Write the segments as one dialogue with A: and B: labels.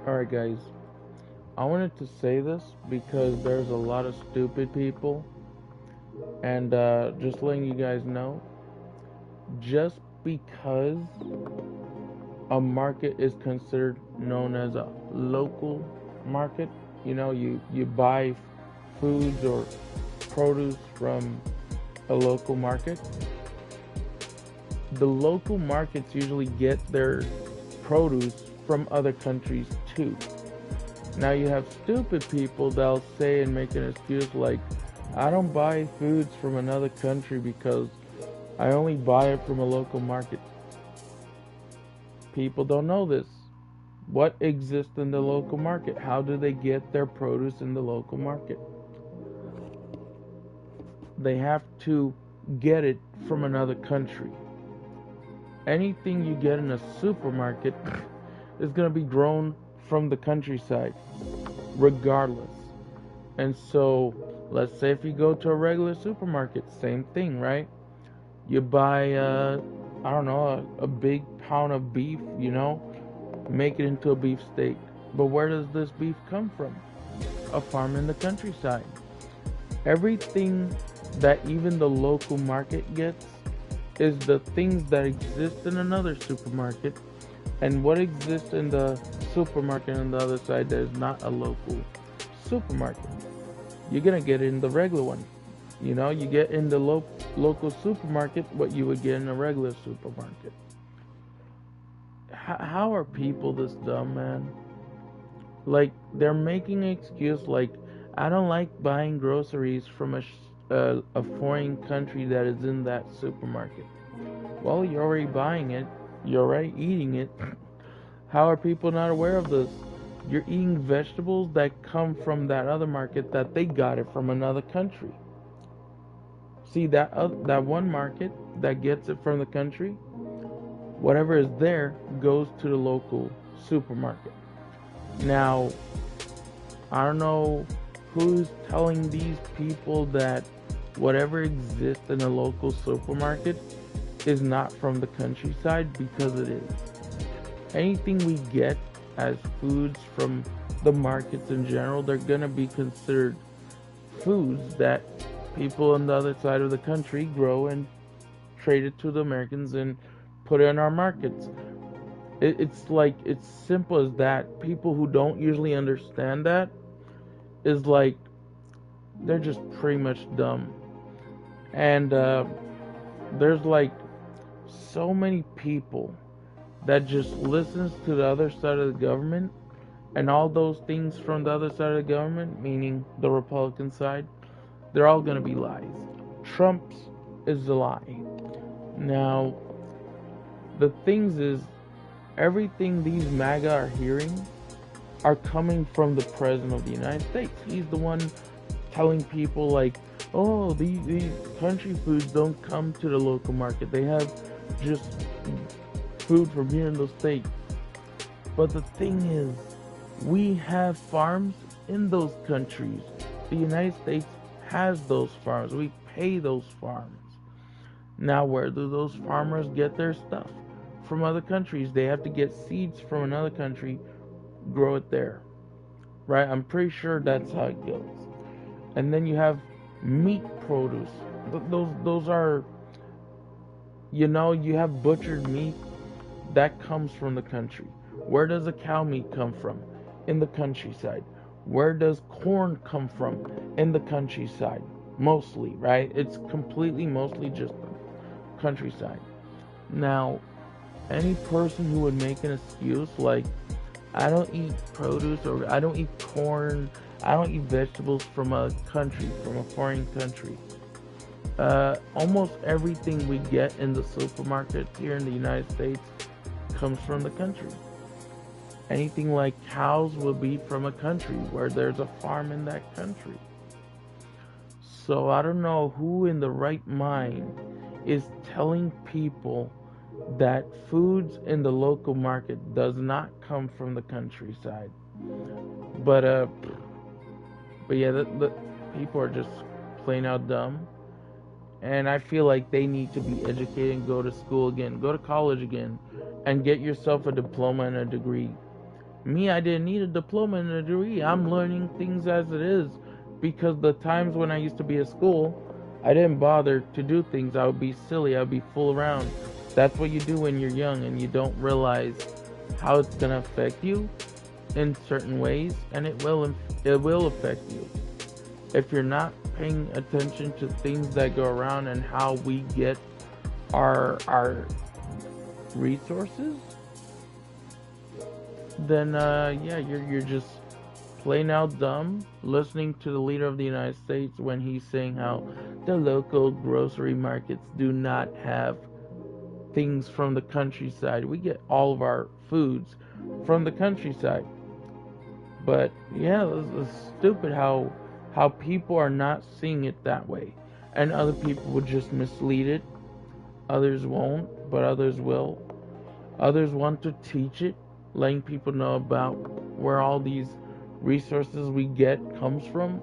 A: Alright, guys, I wanted to say this because there's a lot of stupid people, and just letting you guys know, just because a market is considered known as a local market, you buy foods or produce from a local market. The local markets usually get their produce from other countries too. Now you have stupid people that'll say and make an excuse like, I don't buy foods from another country because I only buy it from a local market. People don't know this. What exists in the local market? How do they get their produce in the local market? They have to get it from another country. Anything you get in a supermarket is going to be grown from the countryside, regardless. And so, let's say if you go to a regular supermarket, same thing, right? You buy, I don't know, a big pound of beef, make it into a beef steak. But where does this beef come from? A farm in the countryside. Everything that even the local market gets is the things that exist in another supermarket, and what exists in the supermarket on the other side that is not a local supermarket. You're gonna get it in the regular one. You get in the local supermarket what you would get in a regular supermarket. How are people this dumb, man? Like, they're making an excuse like, I don't like buying groceries from a foreign country that is in that supermarket. Well, you're already buying it, you're already eating it. How are people not aware of this? You're eating vegetables that come from that other market that they got it from another country. See, that one market that gets it from the country, whatever is there goes to the local supermarket. Now, I don't know who's telling these people that whatever exists in a local supermarket is not from the countryside, because it is. Anything we get as foods from the markets in general, they're gonna be considered foods that people on the other side of the country grow and trade it to the Americans and put it in our markets. It's like, it's simple as that. People who don't usually understand that is like, they're just pretty much dumb. And there's like so many people that just listens to the other side of the government, and all those things from the other side of the government, meaning the Republican side, they're all going to be lies. Trump's is a lie. Now, the things is, everything these MAGA are hearing are coming from the President of the United States. He's the one telling people like, oh, these country foods don't come to the local market. They have just food from here in the state. But the thing is, we have farms in those countries. The United States has those farms. We pay those farms. Now, where do those farmers get their stuff? From other countries. They have to get seeds from another country, grow it there. Right? I'm pretty sure that's how it goes. And then you have meat produce. Those are, you have butchered meat that comes from the country. Where does the cow meat come from? In the countryside. Where does corn come from? In the countryside. Mostly, right? It's completely mostly just the countryside. Now, any person who would make an excuse like, I don't eat produce, or I don't eat corn, I don't eat vegetables from a country, from a foreign country. Almost everything we get in the supermarket here in the United States comes from the country. Anything like cows will be from a country where there's a farm in that country. So I don't know who in the right mind is telling people that foods in the local market does not come from the countryside. But but yeah, the people are just plain out dumb. and I feel like they need to be educated and go to school again, go to college again, and get yourself a diploma and a degree. Me, I didn't need a diploma and a degree. I'm learning things as it is, because the times when I used to be at school, I didn't bother to do things. I would be silly. I would be fool around. That's what you do when you're young and you don't realize how it's gonna affect you in certain ways, and it will affect you if you're not paying attention to things that go around and how we get our resources. Then yeah, you're just plain out dumb listening to the leader of the United States when he's saying how the local grocery markets do not have things from the countryside. We get all of our foods from the countryside. But yeah, it's stupid how people are not seeing it that way, and other people would just mislead it. Others won't, but others will. Others want to teach it, letting people know about where all these resources we get comes from.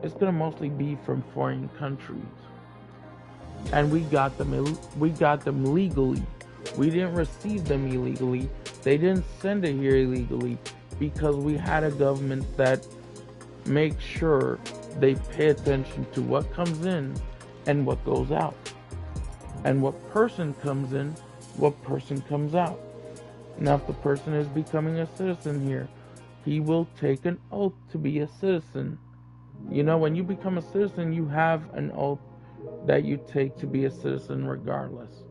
A: It's gonna mostly be from foreign countries, and we got them legally. We didn't receive them illegally. They didn't send it here illegally, because we had a government that makes sure they pay attention to what comes in and what goes out, and what person comes in, what person comes out. Now, if the person is becoming a citizen here, he will take an oath to be a citizen. You know, when you become a citizen, you have an oath that you take to be a citizen regardless.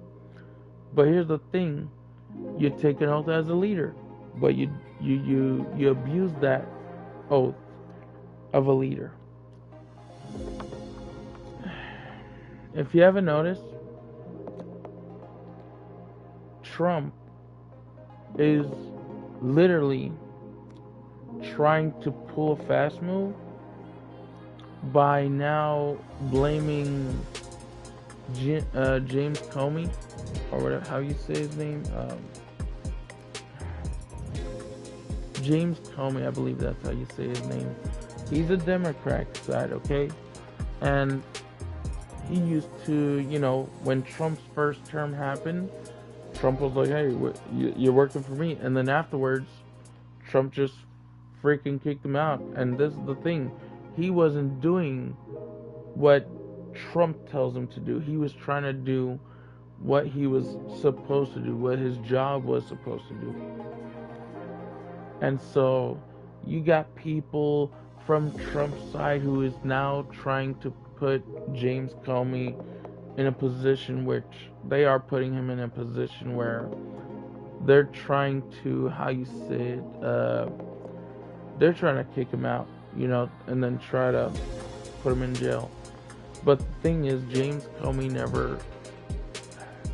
A: But here's the thing, you take an oath as a leader, but you abuse that oath of a leader. If you haven't noticed, Trump is literally trying to pull a fast move by now blaming James Comey, or whatever, how you say his name, James Comey, I believe that's how you say his name. He's a Democrat side, okay? And he used to, when Trump's first term happened, Trump was like, hey, you're working for me. And then afterwards, Trump just freaking kicked him out. And this is the thing, he wasn't doing what Trump tells him to do. He was trying to do what he was supposed to do, what his job was supposed to do. And so you got people from Trump's side who is now trying to put James Comey in a position, which they are putting him in a position where they're trying to, how you say it, they're trying to kick him out, and then try to put him in jail. But the thing is, James Comey never,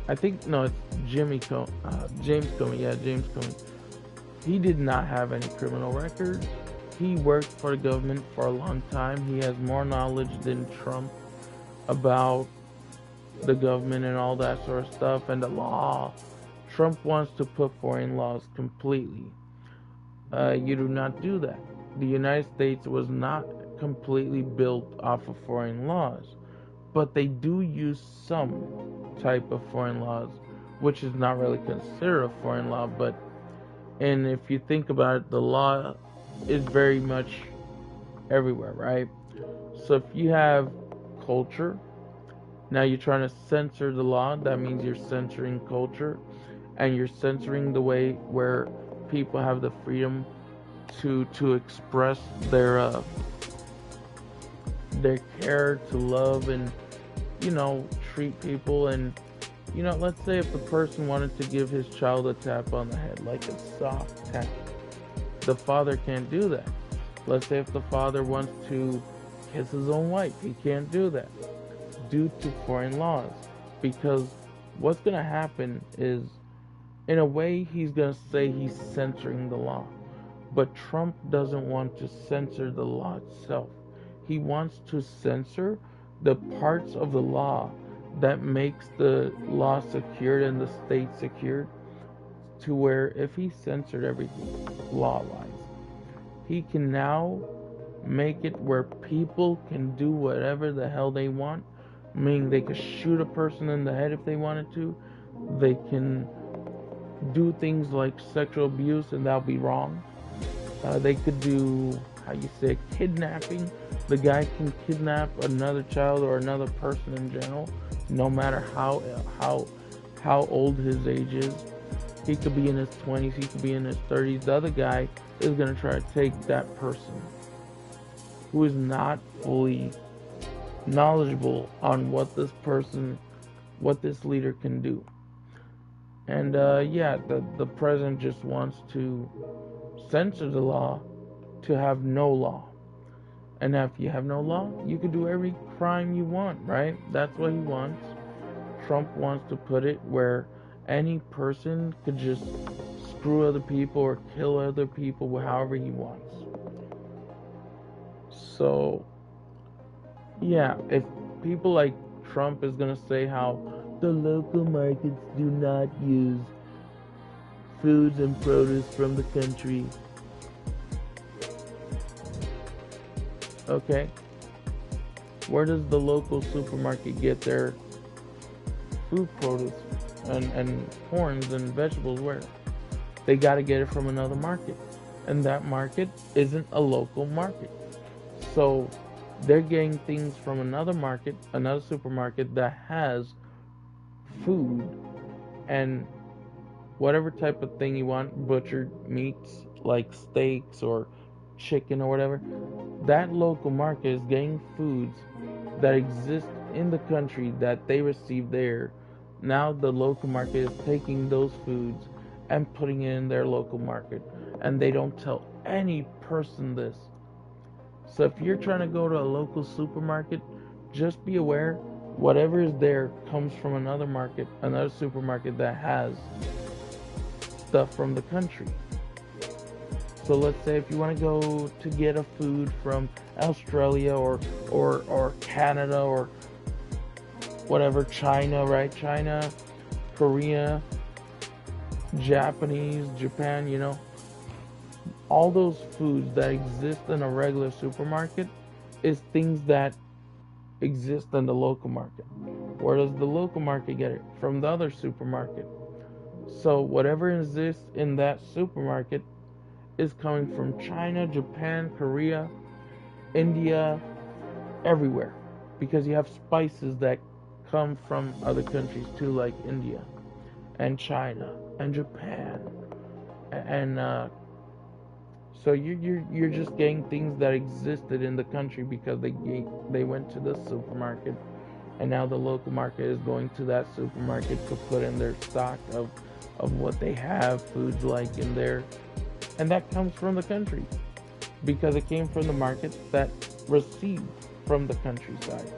A: I think, no, it's James Comey, yeah, James Comey. He did not have any criminal record. He worked for the government for a long time. He has more knowledge than Trump about the government and all that sort of stuff, and the law. Trump wants to put foreign laws completely. You do not do that. The United States was not completely built off of foreign laws, but they do use some type of foreign laws, which is not really considered a foreign law, and if you think about it, the law is very much everywhere, right? So if you have culture, now you're trying to censor the law, that means you're censoring culture, and you're censoring the way where people have the freedom to express their care, to love, and treat people. And let's say if the person wanted to give his child a tap on the head, like a soft tap, the father can't do that. Let's say if the father wants to kiss his own wife, he can't do that due to foreign laws. Because what's going to happen is, in a way, he's going to say he's censoring the law. But Trump doesn't want to censor the law itself. He wants to censor the parts of the law that makes the law secured and the state secured, to where if he censored everything law-wise, he can now make it where people can do whatever the hell they want, meaning they could shoot a person in the head if they wanted to. They can do things like sexual abuse, and that'll be wrong. They could do, how you say, kidnapping. The guy can kidnap another child or another person in general, no matter how old his age is. He could be in his 20s, he could be in his 30s. The other guy is going to try to take that person who is not fully knowledgeable on what this leader can do. And the president just wants to censor the law to have no law. And if you have no law, you can do every crime you want, right? That's what he wants. Trump wants to put it where any person could just screw other people or kill other people however he wants. So, yeah, if people like Trump is going to say how the local markets do not use foods and produce from the country. Okay. Where does the local supermarket get their food produce and corns and vegetables? Where? They got to get it from another market. And that market isn't a local market. So they're getting things from another market, another supermarket that has food and whatever type of thing you want, butchered meats like steaks or chicken or whatever. That local market is getting foods that exist in the country that they receive there. Now the local market is taking those foods and putting it in their local market, and they don't tell any person this. So if you're trying to go to a local supermarket, just be aware whatever is there comes from another market, another supermarket that has stuff from the country. So let's say if you want to go to get a food from Australia or Canada or whatever, China, right? China, Korea, Japanese, Japan, all those foods that exist in a regular supermarket is things that exist in the local market. Where does the local market get it? From the other supermarket. So whatever exists in that supermarket is coming from China, Japan, Korea, India, everywhere. Because you have spices that come from other countries too, like India and China and Japan. And so you're just getting things that existed in the country because they went to the supermarket, and now the local market is going to that supermarket to put in their stock of what they have, foods like in there, and that comes from the country because it came from the market that received from the countryside.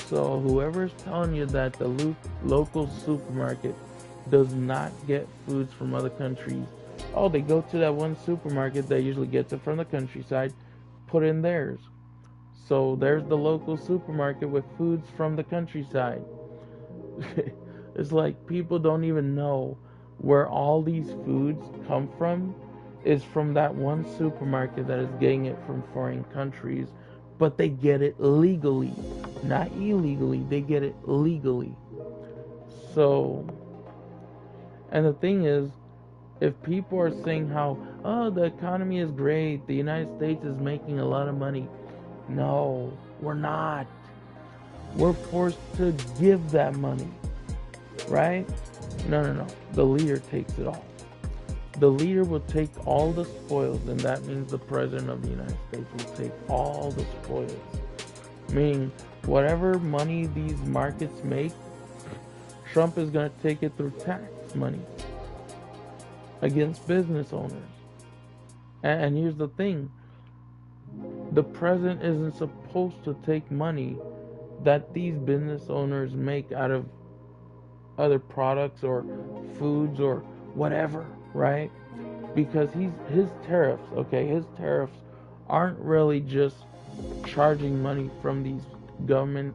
A: So whoever is telling you that the local supermarket does not get foods from other countries, oh, they go to that one supermarket that usually gets it from the countryside, put in theirs. So there's the local supermarket with foods from the countryside. It's like people don't even know where all these foods come from. Is from that one supermarket that is getting it from foreign countries, but they get it legally, not illegally. They get it legally. So, and the thing is, if people are saying how, oh, the economy is great, the United States is making a lot of money. No, we're not. We're forced to give that money, right? No. The leader takes it all. The leader will take all the spoils, and that means the president of the United States will take all the spoils. Meaning, whatever money these markets make, Trump is going to take it through tax money against business owners. And here's the thing. The president isn't supposed to take money that these business owners make out of other products or foods or whatever, right? Because his tariffs aren't really just charging money from these government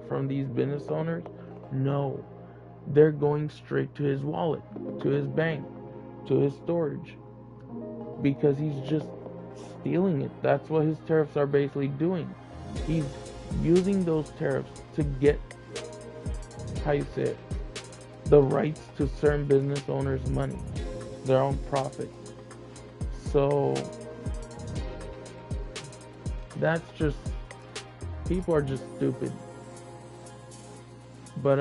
A: from these business owners. No, they're going straight to his wallet, to his bank, to his storage, because he's just stealing it. That's what his tariffs are basically doing. He's using those tariffs to get, how you say it, the rights to certain business owners' money, their own profit. So that's just, people are just stupid. But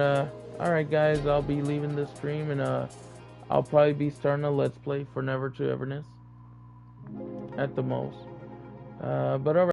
A: alright guys, I'll be leaving this stream, and I'll probably be starting a let's play for Never to Everness at the most. But alright.